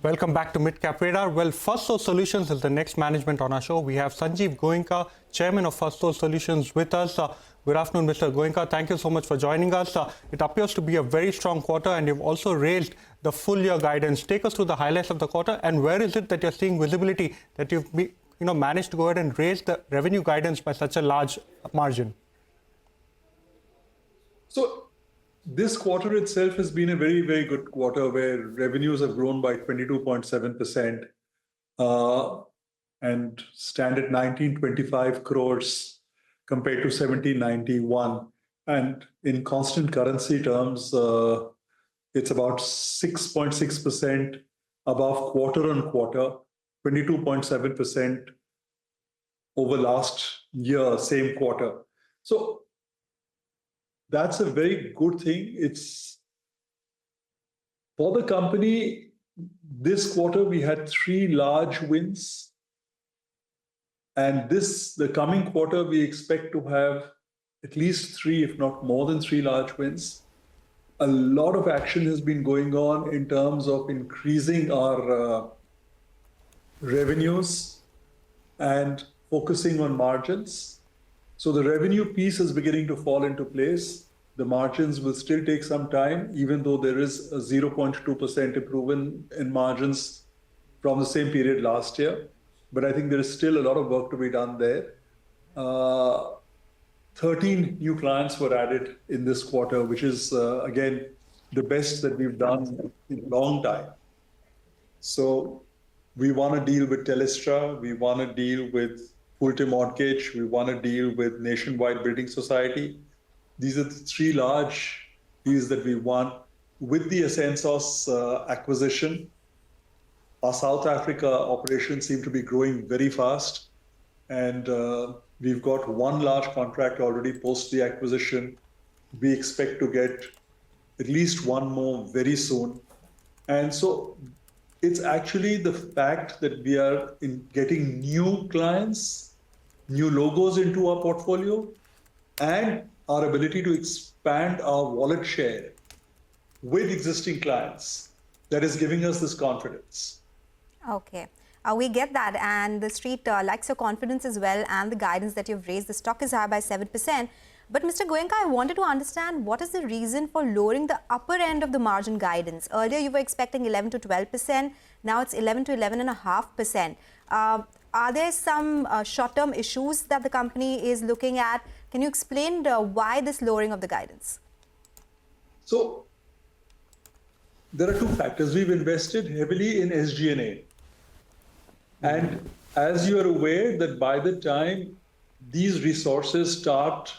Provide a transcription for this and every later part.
Welcome back to Midcap Radar. Well, Firstsource Solutions is the next management on our show. We have Sanjiv Goenka, Chairman of Firstsource Solutions, with us. Good afternoon, Mr. Goenka. Thank you so much for joining us. It appears to be a very strong quarter, and you've also raised the full year guidance. Take us through the highlights of the quarter, and where is it that you're seeing visibility that you've managed to go ahead and raise the revenue guidance by such a large margin? So this quarter itself has been a very, very good quarter where revenues have grown by 22.7% and stand at 1925 crores compared to 1791. And in constant currency terms, it's about 6.6% above quarter on quarter, 22.7% over last year, same quarter. So that's a very good thing. It's for the company. This quarter, we had 3 large wins. And the coming quarter, we expect to have at least 3, if not more than 3 large wins. A lot of action has been going on in terms of increasing our revenues and focusing on margins. So the revenue piece is beginning to fall into place. The margins will still take some time, even though there is a 0.2% improvement in margins from the same period last year. But I think there is still a lot of work to be done there. 13 new clients were added in this quarter, which is, again, the best that we've done in a long time. So we won a deal with Telestra, we won a deal with Fulte Mortgage, we won a deal with Nationwide Building Society. These are the 3 large deals that we won. With the Ascensos acquisition, our South Africa operations seem to be growing very fast. And we've got 1 large contract already post the acquisition. We expect to get at least 1 more very soon. And so it's actually the fact that we are getting new clients, new logos into our portfolio, and our ability to expand our wallet share with existing clients that is giving us this confidence. Okay. We get that, and the street likes your confidence as well, and the guidance that you've raised. The stock is high by 7%. But Mr. Goenka, I wanted to understand what is the reason for lowering the upper end of the margin guidance. Earlier, you were expecting 11 to 12%. Now it's 11 to 11.5%. Are there some short-term issues that the company is looking at? Can you explain why this lowering of the guidance? So there are 2 factors. We've invested heavily in SG&A. And as you are aware that by the time these resources start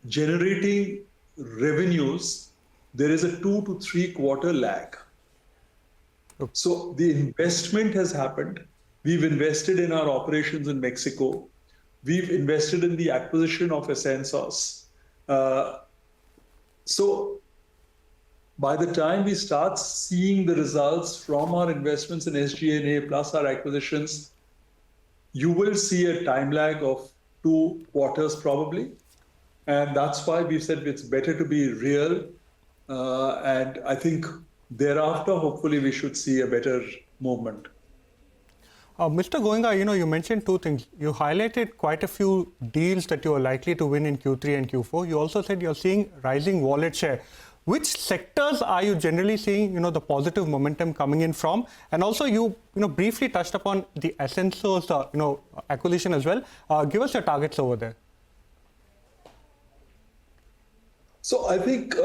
generating revenues, there is a 2 to 3 quarter lag. So the investment has happened. We've invested in our operations in Mexico. We've invested in the acquisition of Ascensos. So by the time we start seeing the results from our investments in SG&A plus our acquisitions, you will see a time lag of 2 quarters probably. And that's why we've said it's better to be real. And I think thereafter, hopefully, we should see a better movement. Mr. Goenka, you mentioned 2 things. You highlighted quite a few deals that you are likely to win in Q3 and Q4. You also said you're seeing rising wallet share. Which sectors are you generally seeing, the positive momentum coming in from? And also, you briefly touched upon the Ascensos, acquisition as well. Give us your targets over there. So I think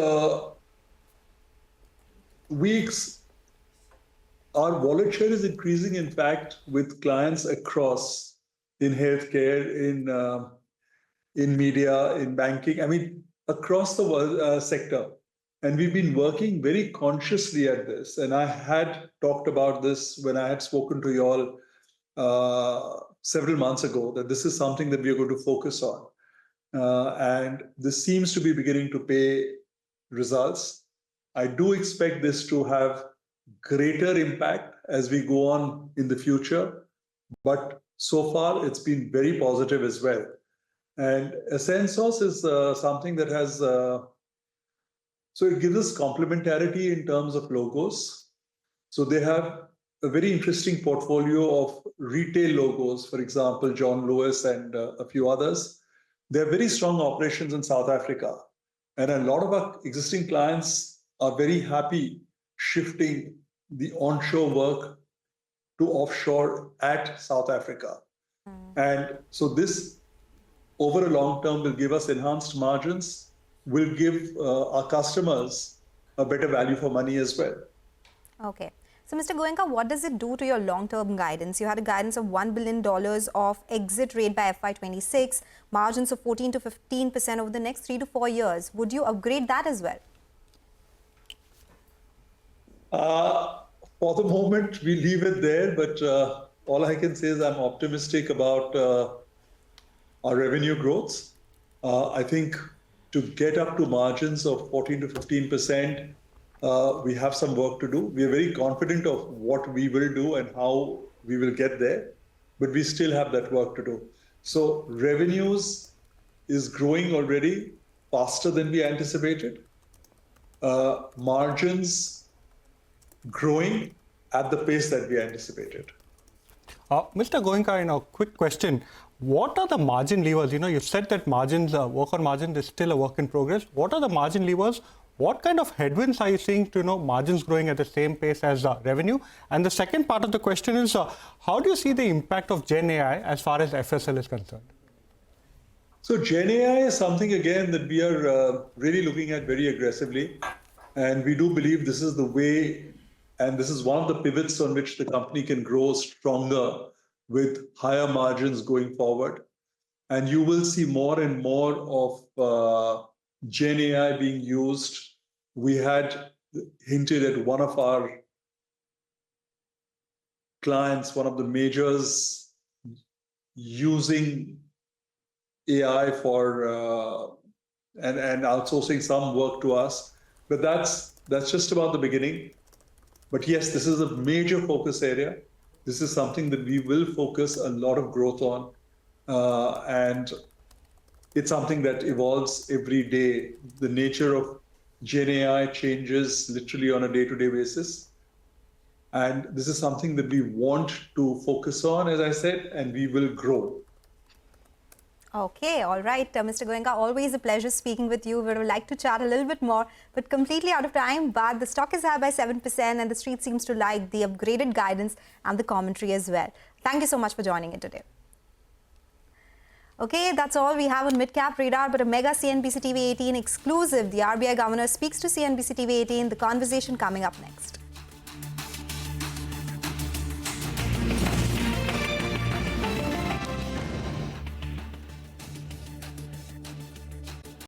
our wallet share is increasing, in fact, with clients across in healthcare, in media, in banking, across the world, sector. And we've been working very consciously at this. And I had talked about this when I had spoken to you all several months ago, that this is something that we are going to focus on. And this seems to be beginning to pay results. I do expect this to have greater impact as we go on in the future. But so far, it's been very positive as well. And Ascensos is something that has So it gives us complementarity in terms of logos. So they have a very interesting portfolio of retail logos, for example, John Lewis and a few others. They have very strong operations in South Africa. And a lot of our existing clients are very happy shifting the onshore work to offshore at South Africa. And so this, over a long term, will give us enhanced margins, will give our customers a better value for money as well. Okay. So, Mr. Goenka, what does it do to your long-term guidance? You had a guidance of $1 billion of exit rate by FY26, margins of 14 to 15% over the next 3 to 4 years. Would you upgrade that as well? For the moment, we leave it there, but all I can say is I'm optimistic about our revenue growth. I think to get up to margins of 14 to 15%, we have some work to do. We are very confident of what we will do and how we will get there, but we still have that work to do. So revenues is growing already faster than we anticipated. Margins growing at the pace that we anticipated. Mr. Goenka, quick question. What are the margin levers? You said that margins, work on margins is still a work in progress. What are the margin levers? What kind of headwinds are you seeing to margins growing at the same pace as revenue? And the second part of the question is, how do you see the impact of Gen AI as far as FSL is concerned? So Gen AI is something, again, that we are really looking at very aggressively. And we do believe this is the way, and this is one of the pivots on which the company can grow stronger with higher margins going forward. And you will see more and more of Gen AI being used. We had hinted at one of our clients, one of the majors, using AI for and outsourcing some work to us. But that's just about the beginning. But yes, this is a major focus area. This is something that we will focus a lot of growth on. And it's something that evolves every day. The nature of Gen AI changes literally on a day-to-day basis. And this is something that we want to focus on, as I said, and we will grow. Okay, all right, Mr. Goenka, always a pleasure speaking with you. We would like to chat a little bit more, but completely out of time. But the stock is high by 7% and the street seems to like the upgraded guidance and the commentary as well. Thank you so much for joining in today. Okay, that's all we have on Midcap Radar, but a mega CNBC-TV18 exclusive. The RBI governor speaks to CNBC-TV18. The conversation coming up next.